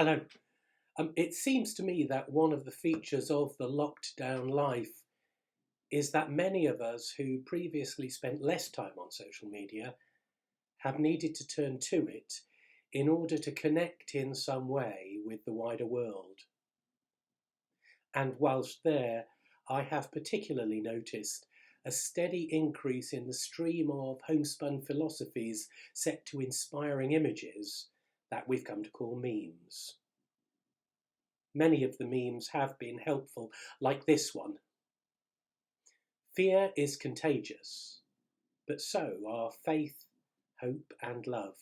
Hello. It seems to me that one of the features of the locked down life is that many of us who previously spent less time on social media have needed to turn to it in order to connect in some way with the wider world. And whilst there, I have particularly noticed a steady increase in the stream of homespun philosophies set to inspiring images that we've come to call memes. Many of the memes have been helpful, like this one. Fear is contagious, but so are faith, hope, and love.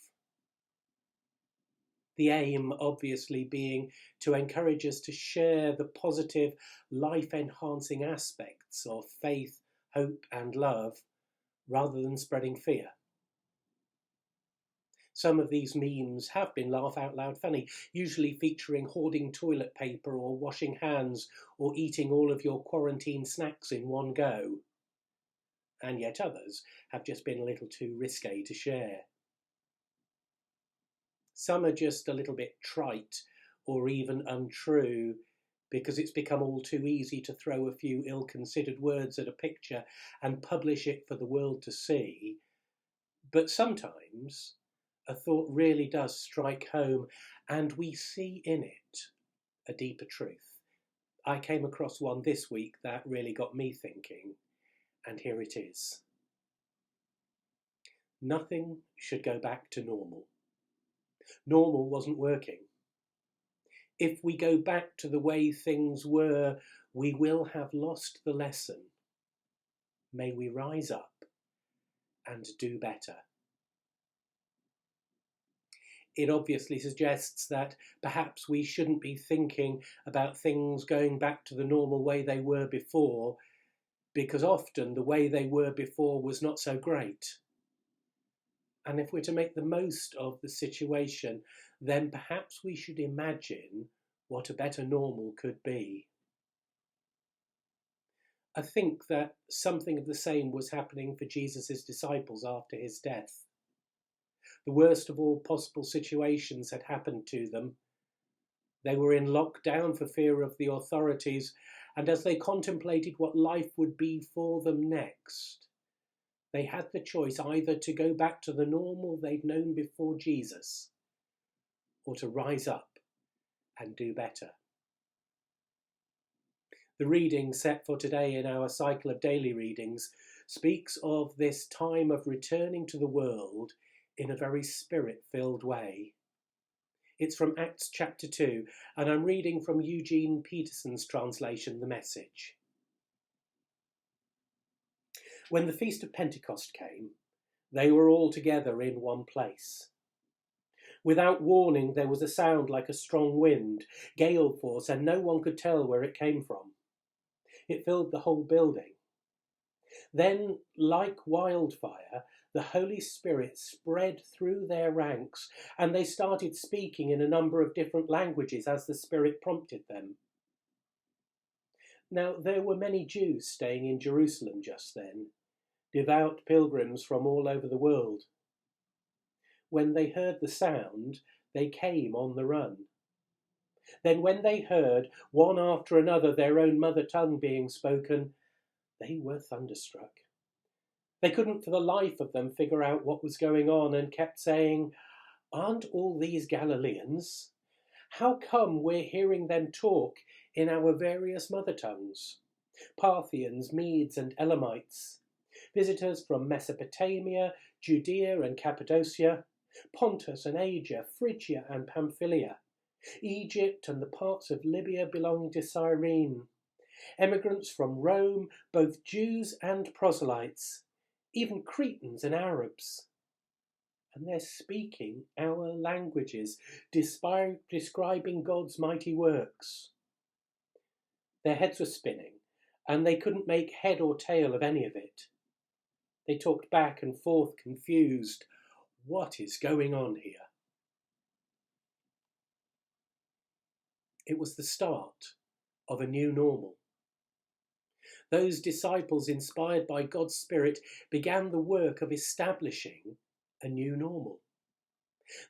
The aim, obviously, being to encourage us to share the positive, life-enhancing aspects of faith, hope, and love, rather than spreading fear. Some of these memes have been laugh-out-loud funny, usually featuring hoarding toilet paper or washing hands or eating all of your quarantine snacks in one go. And yet others have just been a little too risque to share. Some are just a little bit trite or even untrue because it's become all too easy to throw a few ill-considered words at a picture and publish it for the world to see. But sometimes a thought really does strike home, and we see in it a deeper truth. I came across one this week that really got me thinking, and here it is. Nothing should go back to normal. Normal wasn't working. If we go back to the way things were, we will have lost the lesson. May we rise up and do better. It obviously suggests that perhaps we shouldn't be thinking about things going back to the normal way they were before, because often the way they were before was not so great. And if we're to make the most of the situation, then perhaps we should imagine what a better normal could be. I think that something of the same was happening for Jesus' disciples after his death. The worst of all possible situations had happened to them. They were in lockdown for fear of the authorities, and as they contemplated what life would be for them next, they had the choice either to go back to the normal they'd known before Jesus, or to rise up and do better. The reading set for today in our cycle of daily readings speaks of this time of returning to the world in a very spirit-filled way. It's from Acts chapter 2, and I'm reading from Eugene Peterson's translation, The Message. When the feast of Pentecost came, they were all together in one place. Without warning, there was a sound like a strong wind, gale force, and no one could tell where it came from. It filled the whole building. Then, like wildfire, the Holy Spirit spread through their ranks, and they started speaking in a number of different languages as the Spirit prompted them. Now, there were many Jews staying in Jerusalem just then, devout pilgrims from all over the world. When they heard the sound, they came on the run. Then when they heard, one after another, their own mother tongue being spoken, they were thunderstruck. They couldn't for the life of them figure out what was going on and kept saying, "Aren't all these Galileans? How come we're hearing them talk in our various mother tongues? Parthians, Medes and Elamites, visitors from Mesopotamia, Judea and Cappadocia, Pontus and Asia, Phrygia and Pamphylia, Egypt and the parts of Libya belonging to Cyrene, emigrants from Rome, both Jews and proselytes, even Cretans and Arabs. And they're speaking our languages, describing God's mighty works." Their heads were spinning, and they couldn't make head or tail of any of it. They talked back and forth, confused. What is going on here? It was the start of a new normal. Those disciples, inspired by God's Spirit, began the work of establishing a new normal.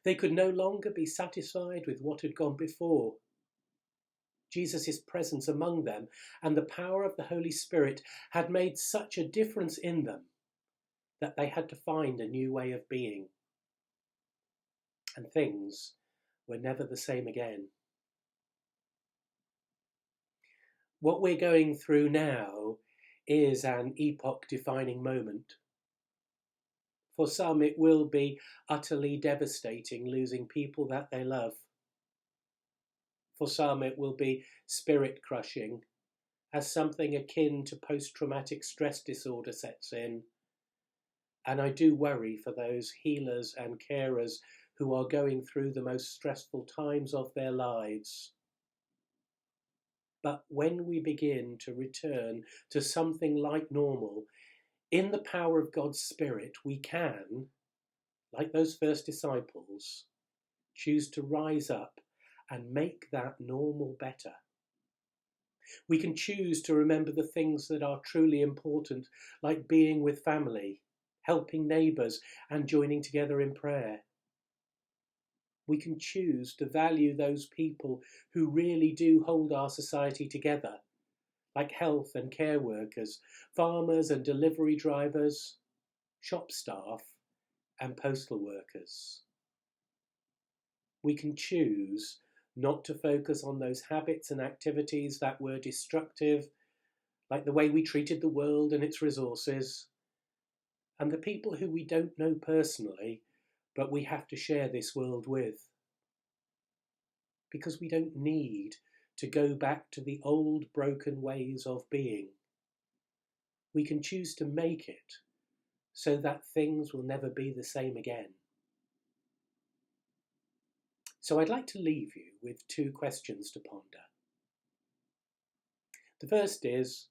They could no longer be satisfied with what had gone before. Jesus' presence among them and the power of the Holy Spirit had made such a difference in them that they had to find a new way of being. And things were never the same again. What we're going through now is an epoch-defining moment. For some, it will be utterly devastating, losing people that they love. For some, it will be spirit-crushing, as something akin to post-traumatic stress disorder sets in. And I do worry for those healers and carers who are going through the most stressful times of their lives. But when we begin to return to something like normal, in the power of God's Spirit, we can, like those first disciples, choose to rise up and make that normal better. We can choose to remember the things that are truly important, like being with family, helping neighbours, and joining together in prayer. We can choose to value those people who really do hold our society together, like health and care workers, farmers and delivery drivers, shop staff, and postal workers. We can choose not to focus on those habits and activities that were destructive, like the way we treated the world and its resources, and the people who we don't know personally, but we have to share this world with. Because we don't need to go back to the old broken ways of being. We can choose to make it so that things will never be the same again. So I'd like to leave you with 2 questions to ponder. The first is,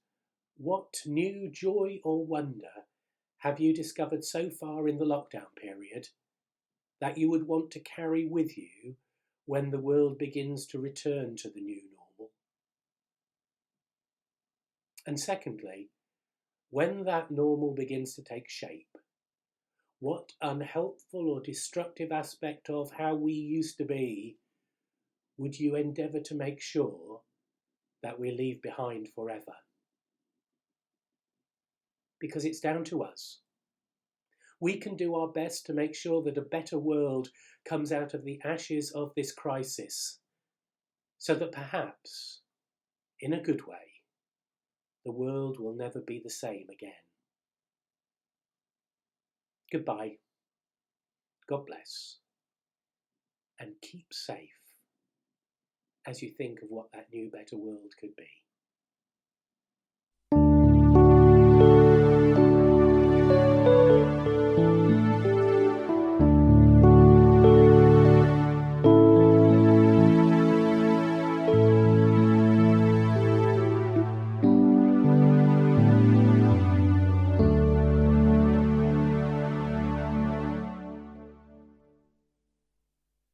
what new joy or wonder have you discovered so far in the lockdown period that you would want to carry with you when the world begins to return to the new normal? And secondly, when that normal begins to take shape, what unhelpful or destructive aspect of how we used to be would you endeavour to make sure that we leave behind forever? Because it's down to us. We can do our best to make sure that a better world comes out of the ashes of this crisis, so that perhaps, in a good way, the world will never be the same again. Goodbye. God bless. And keep safe as you think of what that new, better world could be.